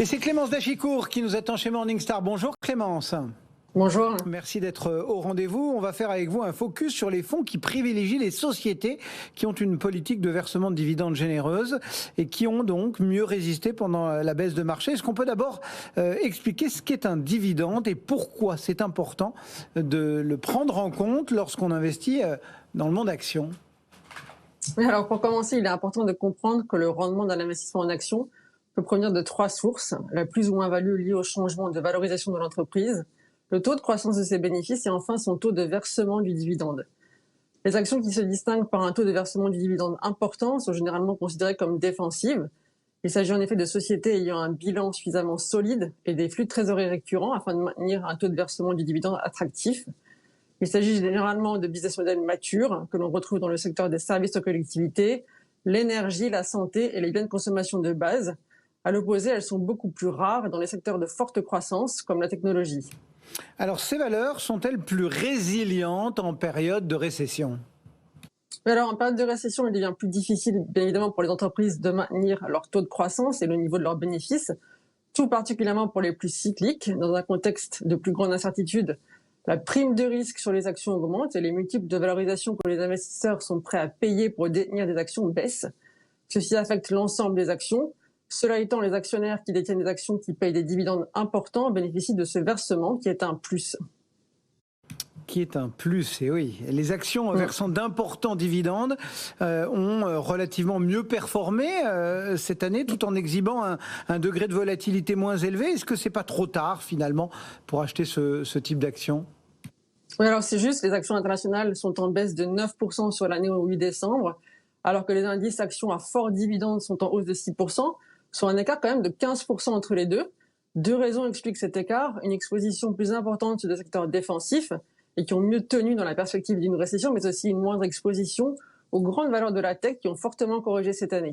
Et c'est Clémence Dachicourt qui nous attend chez Morningstar. Bonjour Clémence. Bonjour. Merci d'être au rendez-vous. On va faire avec vous un focus sur les fonds qui privilégient les sociétés qui ont une politique de versement de dividendes généreuse et qui ont donc mieux résisté pendant la baisse de marché. Est-ce qu'on peut d'abord expliquer ce qu'est un dividende et pourquoi c'est important de le prendre en compte lorsqu'on investit dans le monde action? Oui, alors pour commencer, il est important de comprendre que le rendement d'un investissement en action peut provenir de trois sources. La plus ou moins-value liée au changement de valorisation de l'entreprise, le taux de croissance de ses bénéfices et enfin son taux de versement du dividende. Les actions qui se distinguent par un taux de versement du dividende important sont généralement considérées comme défensives. Il s'agit en effet de sociétés ayant un bilan suffisamment solide et des flux de trésorerie récurrents afin de maintenir un taux de versement du dividende attractif. Il s'agit généralement de business models matures que l'on retrouve dans le secteur des services aux collectivités, l'énergie, la santé et les biens de consommation de base. À l'opposé, elles sont beaucoup plus rares dans les secteurs de forte croissance comme la technologie. Alors ces valeurs sont-elles plus résilientes en période de récession ? Mais alors, en période de récession, il devient plus difficile, bien évidemment, pour les entreprises de maintenir leur taux de croissance et le niveau de leurs bénéfices, tout particulièrement pour les plus cycliques. Dans un contexte de plus grande incertitude, la prime de risque sur les actions augmente et les multiples de valorisation que les investisseurs sont prêts à payer pour détenir des actions baissent. Ceci affecte l'ensemble des actions. Cela étant, les actionnaires qui détiennent des actions qui payent des dividendes importants bénéficient de ce versement qui est un plus. Qui est un plus, et oui. Les actions versant d'importants dividendes ont relativement mieux performé cette année, tout en exhibant un degré de volatilité moins élevé. Est-ce que c'est pas trop tard, finalement, pour acheter ce type d'actions ? Oui, alors c'est juste, les actions internationales sont en baisse de 9% sur l'année au 8 décembre, alors que les indices actions à fort dividende sont en hausse de 6%, soit un écart quand même de 15% entre les deux. Deux raisons expliquent cet écart: une exposition plus importante sur des secteurs défensifs et qui ont mieux tenu dans la perspective d'une récession, mais aussi une moindre exposition aux grandes valeurs de la tech qui ont fortement corrigé cette année.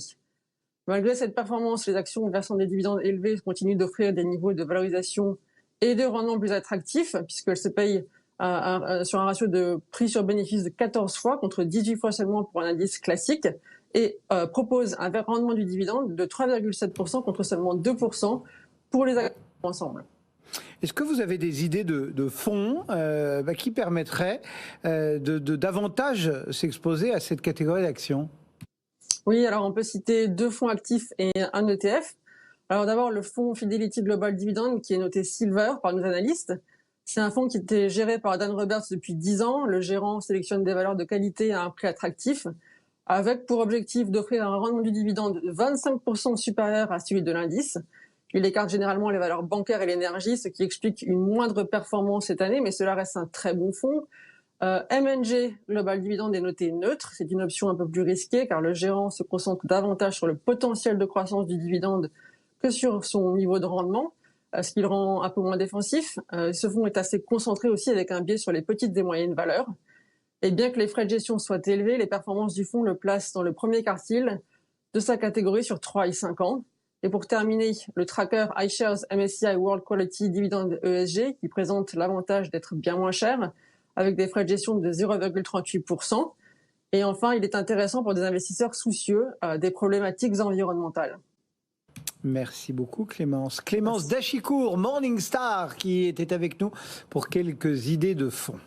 Malgré cette performance, les actions versant des dividendes élevés continuent d'offrir des niveaux de valorisation et de rendement plus attractifs, puisqu'elles se payent sur un ratio de prix sur bénéfice de 14 fois contre 18 fois seulement pour un indice classique, et propose un rendement du dividende de 3,7% contre seulement 2% pour les actions ensemble. Est-ce que vous avez des idées de fonds qui permettraient de davantage s'exposer à cette catégorie d'actions ? Oui, alors on peut citer deux fonds actifs et un ETF. Alors d'abord, le fonds Fidelity Global Dividend, qui est noté Silver par nos analystes. C'est un fonds qui était géré par Dan Roberts depuis 10 ans. Le gérant sélectionne des valeurs de qualité à un prix attractif, avec pour objectif d'offrir un rendement du dividende de 25% supérieur à celui de l'indice. Il écarte généralement les valeurs bancaires et l'énergie, ce qui explique une moindre performance cette année, mais cela reste un très bon fonds. M&G Global Dividend est noté neutre. C'est une option un peu plus risquée car le gérant se concentre davantage sur le potentiel de croissance du dividende que sur son niveau de rendement, ce qui le rend un peu moins défensif. Ce fonds est assez concentré aussi avec un biais sur les petites et moyennes valeurs. Et bien que les frais de gestion soient élevés, les performances du fonds le placent dans le premier quartile de sa catégorie sur 3 et 5 ans. Et pour terminer, le tracker iShares MSCI World Quality Dividend ESG, qui présente l'avantage d'être bien moins cher, avec des frais de gestion de 0,38%. Et enfin, il est intéressant pour des investisseurs soucieux des problématiques environnementales. Merci beaucoup Clémence. Clémence Dachicourt, Morningstar, qui était avec nous pour quelques idées de fonds.